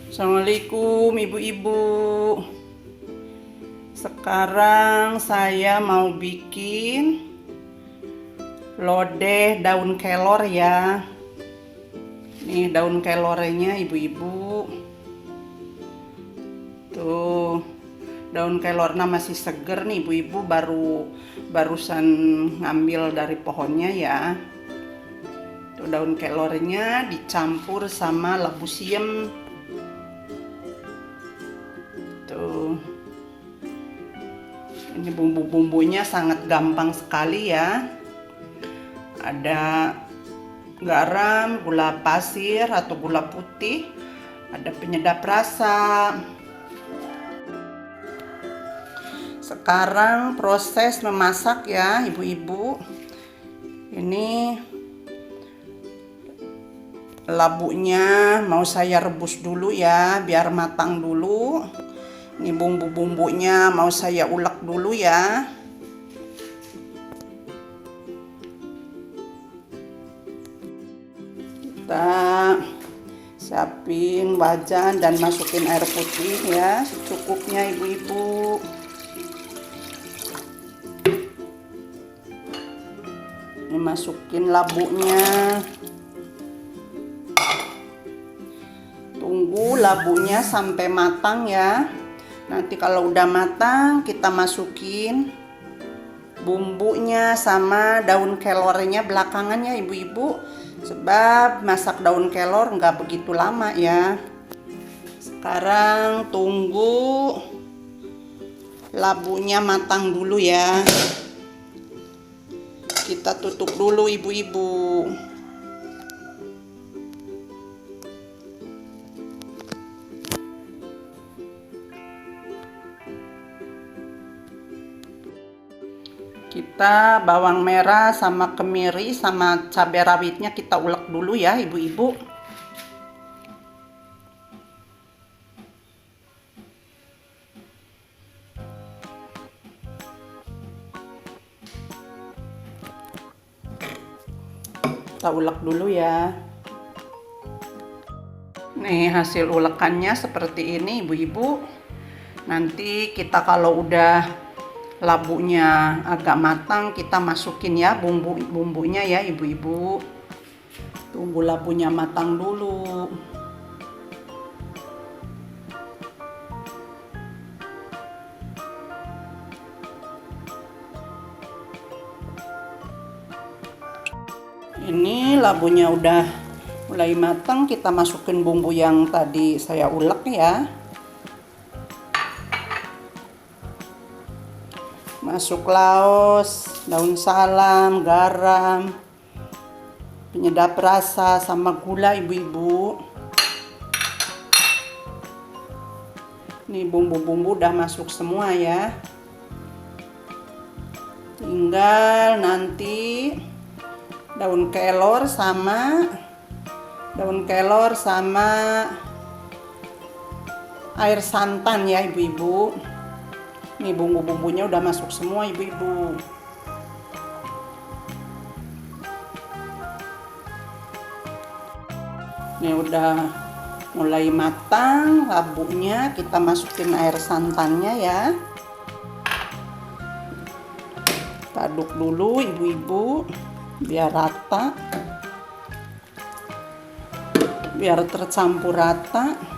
Assalamualaikum ibu-ibu. Sekarang saya mau bikin lodeh daun kelor ya. Nih daun kelornya ibu-ibu. Tuh, daun kelornya masih seger nih ibu-ibu, barusan ngambil dari pohonnya ya. Tuh daun kelornya dicampur sama labu siam. Tuh. Ini bumbu-bumbunya sangat gampang sekali ya. Ada garam, gula pasir atau gula putih, ada penyedap rasa. Sekarang proses memasak ya ibu-ibu. Ini labunya mau saya rebus dulu ya biar matang dulu. Ini bumbu-bumbunya mau saya ulek dulu ya. Kita siapin wajan dan masukin air putih ya secukupnya ibu-ibu. Ini masukin labunya. Tunggu labunya sampai matang ya. Nanti kalau udah matang kita masukin bumbunya sama daun kelornya belakangan ya ibu-ibu. Sebab masak daun kelor nggak begitu lama ya. Sekarang tunggu labunya matang dulu ya. Kita tutup dulu ibu-ibu. Kita bawang merah sama kemiri sama cabai rawitnya kita ulek dulu ya ibu-ibu. Kita ulek dulu ya. Nih hasil ulekannya seperti ini ibu-ibu. Nanti kita kalau udah labunya agak matang kita masukin ya bumbunya ya ibu-ibu. Tunggu labunya matang dulu. Ini labunya udah mulai matang, kita masukin bumbu yang tadi saya ulek ya. Masuk laos, daun salam, garam, penyedap rasa sama gula ibu-ibu. Ini bumbu-bumbu udah masuk semua ya. Tinggal nanti daun kelor sama air santan ya ibu-ibu. Nih bumbu-bumbunya udah masuk semua ibu-ibu. Ini udah mulai matang labunya, kita masukin air santannya ya. Kita aduk dulu ibu-ibu biar rata, biar tercampur rata.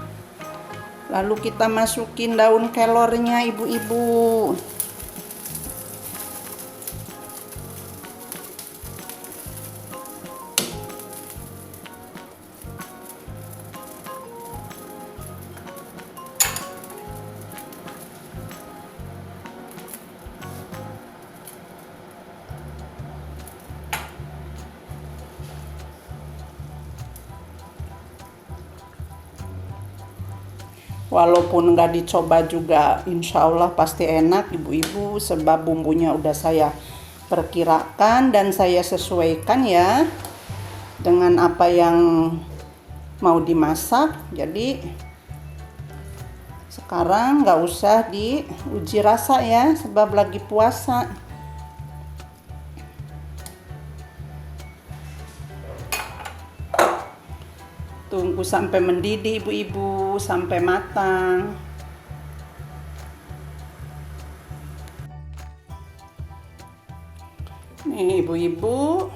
Lalu kita masukin daun kelornya ibu-ibu. Walaupun nggak dicoba juga insya Allah pasti enak ibu-ibu, sebab bumbunya udah saya perkirakan dan saya sesuaikan ya dengan apa yang mau dimasak. Jadi sekarang nggak usah diuji rasa ya, sebab lagi puasa. Tunggu Tunggu sampai mendidih ibu-ibu, sampai matang. Nih ibu-ibu,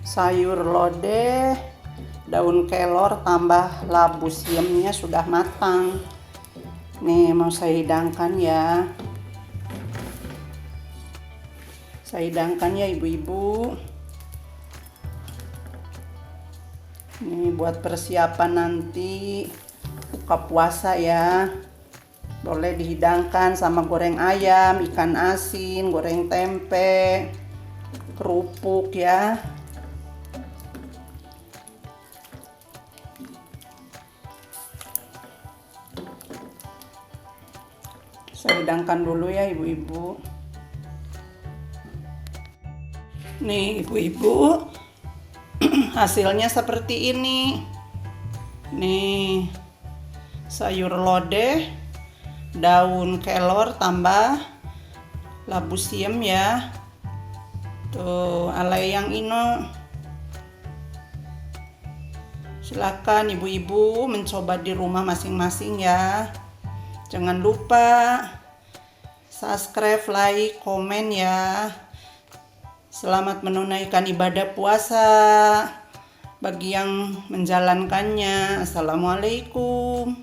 sayur lodeh, daun kelor tambah labu siamnya sudah matang. Nih mau saya hidangkan ya. Saya hidangkan ya ibu-ibu. Ini buat persiapan nanti buka puasa ya. Boleh dihidangkan sama goreng ayam, ikan asin, goreng tempe, kerupuk ya. Saya hidangkan dulu ya ibu-ibu. Nih ibu-ibu, hasilnya seperti ini. Nih sayur lodeh, daun kelor tambah labu siam ya. Tuh ala yang ino. Silakan ibu-ibu mencoba di rumah masing-masing ya. Jangan lupa subscribe, like, komen ya. Selamat menunaikan ibadah puasa bagi yang menjalankannya. Assalamualaikum.